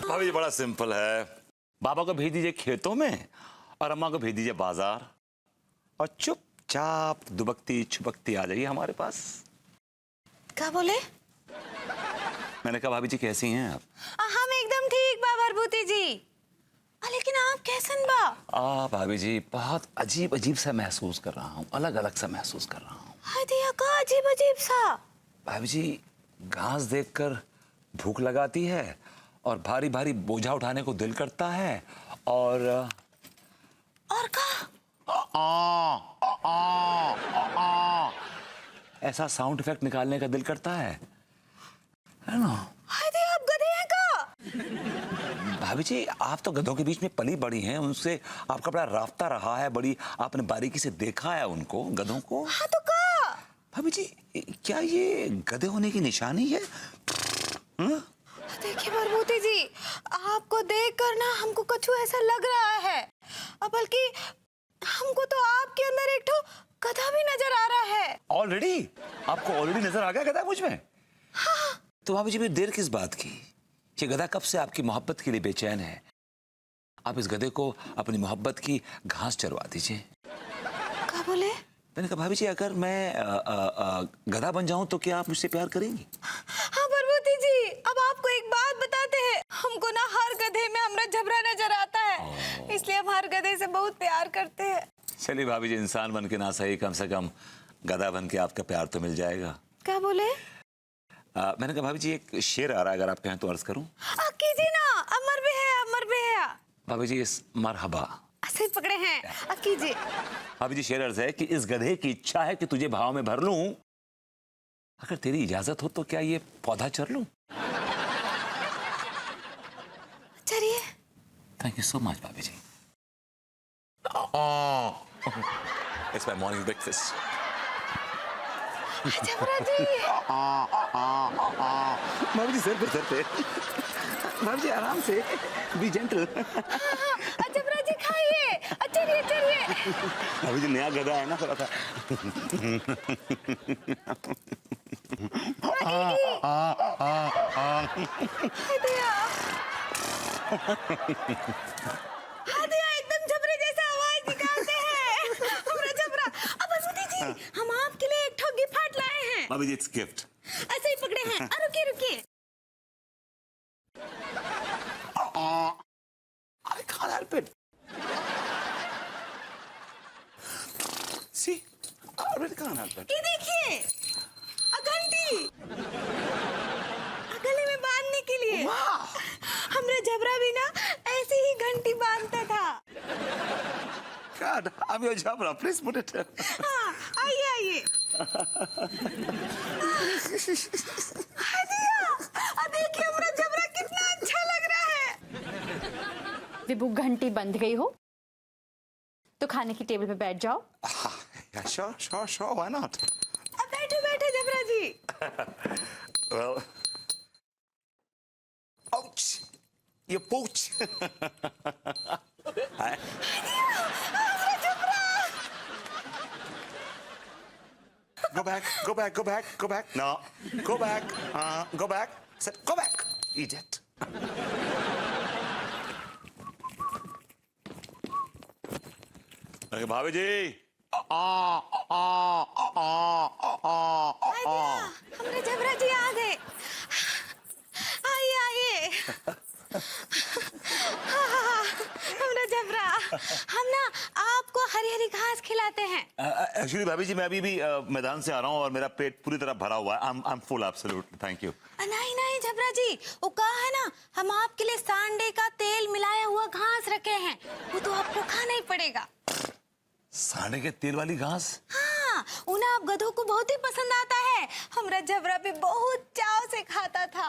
भाभी जी बड़ा सिंपल है, बाबा को भेज दीजिए खेतों में और अम्मा को भेज दीजिए बाजार और चुपचाप दुबकती छुपकती आ जाइए हमारे पास। क्या बोले? मैंने कहा भाभी जी कैसी हैं आप? हम एकदम ठीक बा भरभूति जी। लेकिन आप कैसन बा? भाभी जी बहुत अजीब अजीब सा महसूस कर रहा हूँ, अलग अलग सा महसूस कर रहा हूँ। हाय दिया का अजीब अजीब सा? भाभी जी घास देखकर भूख लगाती है और भारी भारी बोझा उठाने को दिल करता है और का? ऐसा साउंड इफेक्ट निकालने का दिल करता है ना? हाय दिया आप गधे हैं का? भाभी जी आप तो गधों के बीच में पली बड़ी हैं, उनसे आपका बड़ा राफ्ता रहा है, बड़ी आपने बारीकी से देखा है उनको, गधों को। हाँ तो का? भाभी जी क्या ये गधे होने की निशानी है? देखिए भरभूति जी, आपको देखकर ना हमको कुछ ऐसा लग रहा है, बल्कि हमको तो आपके अंदर एक ठो गधा भी नजर आ रहा है। ऑलरेडी? आपको ऑलरेडी नजर आ गया गधा मुझ में? हाँ। तो भाभी जी देर किस बात की? ये गधा कब से आपकी मोहब्बत के लिए बेचैन है। आप इस गधे को अपनी मोहब्बत की घास चरवा दीजिए। क्या बोले? मैंने कहा भाभी जी अगर मैं गधा बन जाऊं तो क्या आप मुझसे प्यार करेंगी? हाँ भरभूति जी, अब आपको एक बात बताते हैं, हमको ना हर गधे में हमरा जबरा नजर आता है, इसलिए हम हर गधे से बहुत प्यार करते हैं। चलिए भाभी जी इंसान बन के ना सही, कम से कम गधा बन के आपका प्यार तो मिल जाएगा। क्या बोले? मैंने कहा भाभी जी एक शेर आ रहा है, अगर आप कहें तो अर्ज करूं? कीजिए ना, अमर भी है, अमर भी है। भाभी जी इस मरहबा ऐसे पकड़े हैं, कीजिए। भाभी जी शेर अर्ज है कि इस गधे की इच्छा है कि तुझे भाव में भर लूं, अगर तेरी इजाजत हो तो क्या ये पौधा चर लूं? चलिए। Thank you so much bhabhi ji. It's my morning breakfast. जबरा जी। भाभी जी सर पे भाभी जी आराम से, बी जेंटल। जबरा जी खाइए, चलिए चलिए। भाभी जी नया गधा है ना थोड़ा सा। एकदम जबरे जैसा आवाज निकालते हैं। हमरा जबरा। अब भरभूति जी, हम आपके लिए एक ठो गिफ्ट लाए हैं। भाभी जी इट्स गिफ्ट। ऐसे ही पकड़े हैं। रुकिए रुकिए। I can't help it. See, I really can't help it. ये देखिए, घंटी गले में बांधने के लिए। वाह! हमरा जबरा भी ना ऐसे ही घंटी बांधता था। God, I'm your jabra. Please put it. हाँ, आइए आइए। देखिए हमरा जबरा कितना अच्छा लग रहा है। विभू घंटी बंध गई हो तो खाने की टेबल पे बैठ जाओ। Yeah, sure. Why not? अब बैठो जबरा जी। Well, ouch! You pooch. Hi. Go back. No, go back. Said, go back. Idiot. अरे भाभी जी। हमरे जबरा जी आ गए। आइए। हमरा जबरा, हम ना आपको हरी हरी घास खिलाते हैं। एक्चुअली भाभी जी मैं अभी भी मैदान से आ रहा हूँ और मेरा पेट पूरी तरह भरा हुआ है। I'm full, absolutely. Thank you. नहीं जबरा जी, वो कहा है ना, हम आपके लिए सांडे का तेल मिलाया हुआ घास रखे हैं, वो तो आपको खाना ही पड़ेगा। सांडे के तेल वाली घास? हाँ, उन्हें आप गधों को बहुत ही पसंद आता है। हमरा जबरा भी बहुत चाव से खाता था।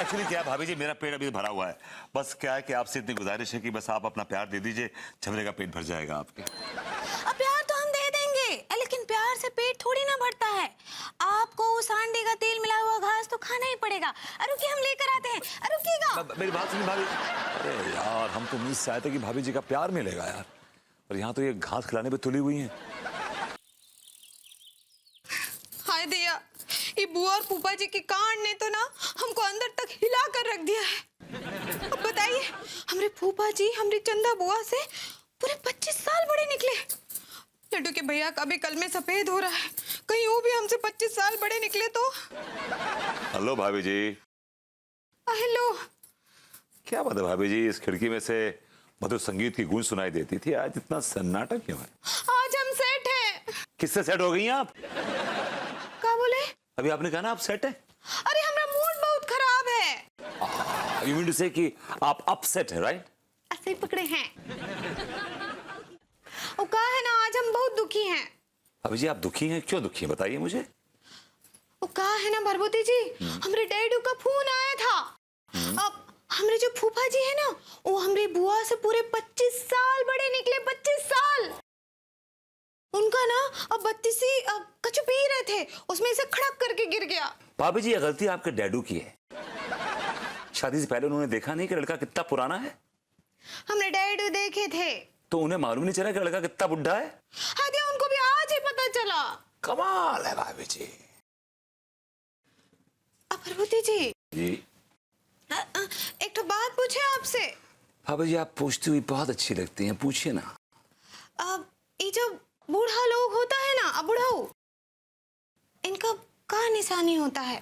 एक्चुअली क्या भाभी जी मेरा पेट अभी भरा हुआ है, बस क्या है कि आपसे इतनी गुजारिश है कि बस आप अपना प्यार दे दीजिए, झबरे का पेट भर जाएगा आपके। प्यार तो हम दे देंगे, लेकिन प्यार से पेट थोड़ी ना भरता है। आपको वो सांडे का तेल मिला हुआ घास तो खाना ही पड़ेगा। रुकिए हम लेकर आते हैं, रुकिएगा। मेरी बात सुनिए भाभी। अरे यार हम तो उम्मीद से आए थे कि भाभी जी का प्यार मिलेगा यार, और यहाँ तो ये घास खिलाने पे तुली हुई हैं। हाय दिया, ये बुआ और फूफा जी के कांड ने तो ना हमको अंदर तक हिला कर रख दिया है। अब हमरे फूफा जी हमरी चंदा बुआ से पूरे 25 साल बड़े निकले। लड्डू के भैया का भी कल में सफेद हो रहा है, कहीं वो भी हमसे 25 साल बड़े निकले तो। हेलो भाभी जी। हेलो। क्या बात है भाभी जी, इस खिड़की में से मधुर संगीत की गूंज सुनाई देती थी, आज इतना सन्नाटा क्यों है? आज हम सेट हैं। किससे सेट हो गई हैं आप? क्या बोले? अभी आपने कहा ना आप सेट है। अरे हमारा मूड बहुत खराब है। यू मीन टू से कि आप अपसेट है, राइट? ऐसे ही पकड़े हैं। वो कहा है ना, आज हम बहुत दुखी हैं। अभी जी आप दुखी हैं, क्यों दुखी हैं बताइए मुझे। वो कहा है ना भरभूति जी, हमरे डैडू का फोन आया था। अब हमरे जो फूफा जी है ना, वो हमरे बुआ से पूरे 25 साल बड़े निकले। 25 साल। उनका ना अब 32 कछु पी रहे थे, उसमें से खड़क करके गिर गया। भाभी जी ये गलती आपके डैडू की है। शादी से पहले उन्होंने देखा नहीं कि लड़का कितना पुराना है? हमने डैडू देखे थे तो उन्हें मालूम नहीं चला कि लड़का कितना बुढ़ा है? हाँ दिया, उनको भी आज ही पता चला। कमाल है भाभी जी। अब भरभूति जी जी एक तो बात पूछे आपसे। भाभी जी आप पूछती हुई बहुत अच्छी लगती हैं, पूछिए ना। अब ये जो बूढ़ा लोग होता है ना, अब बुढ़ाऊ, इनका क्या निशानी होता है?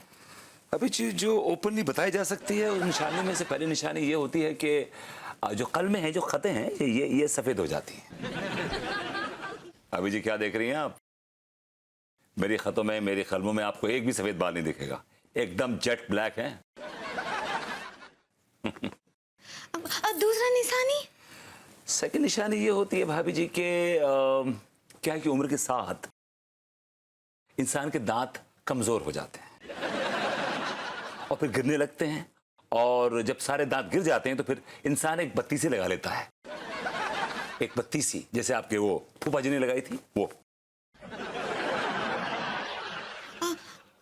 अभी जी जो ओपनली बताई जा सकती है, उस निशानी में से पहली निशानी ये होती है कि जो कल में है, जो खतें हैं ये सफेद हो जाती हैं। अभी जी क्या देख रही हैं आप? मेरी खतों में, मेरी कलमों में आपको एक भी सफेद बाल नहीं दिखेगा, एकदम जेट ब्लैक है। अब दूसरा निशानी? सेकंड निशानी ये होती है भाभी जी के क्या कि उम्र के साथ इंसान के दांत कमजोर हो जाते हैं और फिर गिरने लगते हैं, और जब सारे दांत गिर जाते हैं तो फिर इंसान एक बत्ती सी लगा लेता है, एक बत्ती सी, जैसे आपके वो फूफा जी ने लगाई थी वो।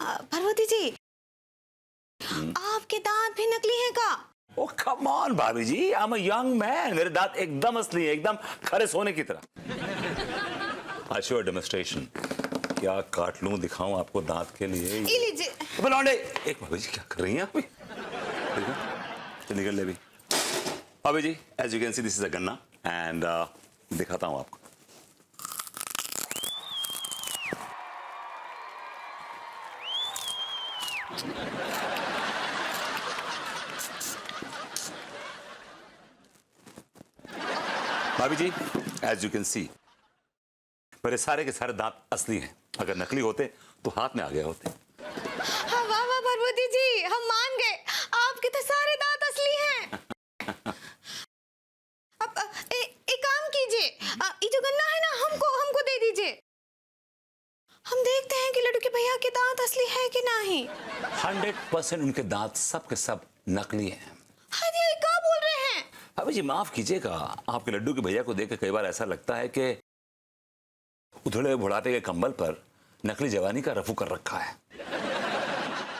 भरभूति जी आपके दांत भी नकली हैं का? ओ come on bhabhi ji, I am a young man, मेरे दांत एकदम असली है, एकदम खरे सोने की तरह। I show demonstration. क्या काट लूं, दिखाऊं आपको दांत के लिए? ये लीजिए। अबे लौंडे, एक भाभी जी क्या कर रही हैं आप? निकल ले भी। Bhabhi ji as you can see this is a ganna and दिखाता हूं आपको। Bhabhi ji as you can see मेरे सारे के सारे दांत असली हैं, अगर नकली होते तो हाथ में आ गए होते। हाँ वाह वाह भरभूति जी, हम मान गए, आपके तो सारे दांत असली हैं। अब एक काम कीजिए, ये जो गन्ना है ना, हमको दे दीजिए, हम देखते हैं कि लड्डू के भैया के दांत असली है कि नहीं। 100% उनके दांत सब के सब नकली हैं। हाँ जी, ये क्या बोल रहे हैं? भाभी जी माफ कीजिएगा, आपके लड्डू के भैया को देख के कई बार ऐसा लगता है कि उधड़े बुढ़ापे के कंबल पर नकली जवानी का रफू कर रखा है।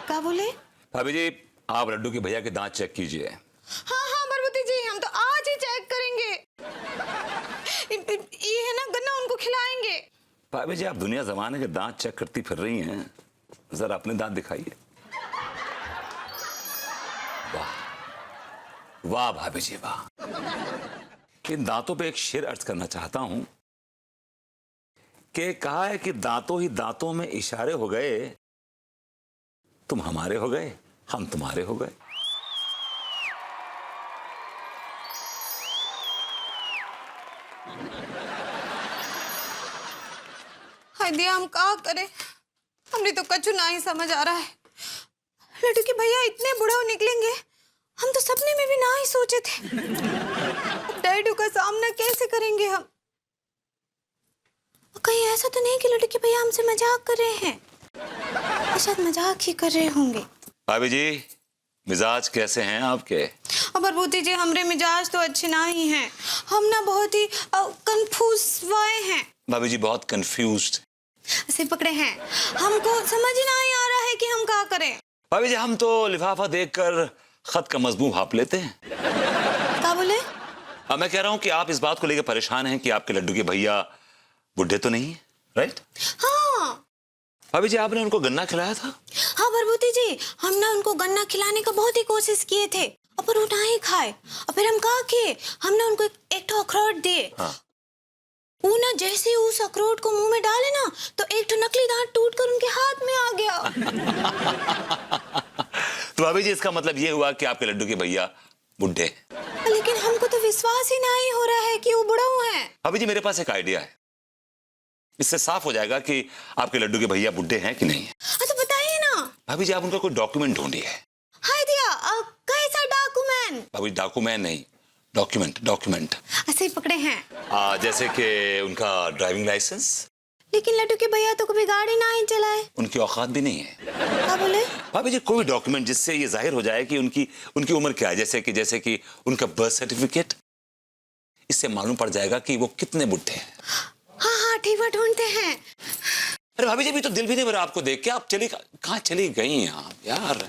क्या बोले? भाभी जी आप लड्डू के भैया के दांत चेक कीजिए। हाँ हाँ भरभूति जी, हम तो आज ही चेक करेंगे। ये है ना गन्ना, उनको खिलाएंगे। भाभी जी आप दुनिया जमाने के दांत चेक करती फिर रही हैं, जरा अपने दांत दिखाइए। वाह वाह भाभी जी वाह। इन दांतों पे एक शेर अर्ज करना चाहता हूं कि कहा है कि दांतों ही दांतों में इशारे हो गए, तुम हमारे हो गए, हम तुम्हारे हो गए। हाय दिया, हम क्या करें? हमने तो कछु ना ही समझ आ रहा है। लड्डू के भैया इतने बुढ़ा निकलेंगे, हम तो सपने में भी ना ही सोचे थे। डैडू का सामना कैसे करेंगे हम? कहीं ऐसा तो नहीं कि लड्डू के भैया हमसे मजाक कर रहे हैं? शायद मजाक ही कर रहे होंगे। भाभी जी मिजाज कैसे हैं आपके? भरभूति जी हमारे मिजाज तो अच्छे ना ही हैं, हम ना बहुत ही कंफ्यूज हुए हैं। भाभी जी बहुत कंफ्यूज्ड ऐसे पकड़े हैं, हमको समझ ही नहीं आ रहा है कि हम क्या करें। भाभी जी हम तो लिफाफा देखकर खत का मजमून भाप लेते हैं। क्या बोले? अब मैं कह रहा हूं कि आप इस बात को लेकर परेशान हैं कि आपके लड्डू के भैया बुढ़े तो नहीं है, राइट? हाँ भाभी जी आपने उनको गन्ना खिलाया था? हाँ भरभूति जी, हम ना उनको गन्ना खिलाने का बहुत ही कोशिश किए थे, और पर वो ना ही खाए। और फिर हम कहा कि हमने उनको एक तो अखरोट दे। हाँ। वो ना जैसे ही उस अखरोट को मुंह में डाले ना तो एक तो नकली दांत टूटकर उनके हाथ में आ गया। तो भाभी जी इसका मतलब ये हुआ कि आपके लड्डू के भैया बुढ़े। लेकिन हमको तो विश्वास ही नहीं हो रहा है कि वो बुढ़ऊ हैं। भाभी जी मेरे पास एक आइडिया है, इससे साफ हो जाएगा कि आपके लड्डू के भैया बुढ़े हैं कि नहीं है। तो बताइए ना। भाभी जी आप उनका कोई डॉक्यूमेंट ढूंढिए। हाय दिया, कैसा डॉक्यूमेंट? भाभी डॉक्यूमेंट नहीं, डॉक्यूमेंट ऐसे ही पकड़े हैं। जैसे कि उनका ड्राइविंग लाइसेंस। लेकिन लड्डू के भैया तो कभी गाड़ी ना ही चलाए। उनकी औकात भी नहीं है। क्या बोले? भाभी जी कोई डॉक्यूमेंट जिससे ये जाहिर हो जाए कि उनकी उम्र क्या है, जैसे कि उनका बर्थ सर्टिफिकेट। इससे मालूम पड़ जाएगा कि वो कितने बुढ़े हैं। हाँ हाँ ठीक है, ढूंढते हैं। अरे भाभी जी भी तो दिल भी नहीं भरा आपको देख के। आप कहाँ चली गई आप यार।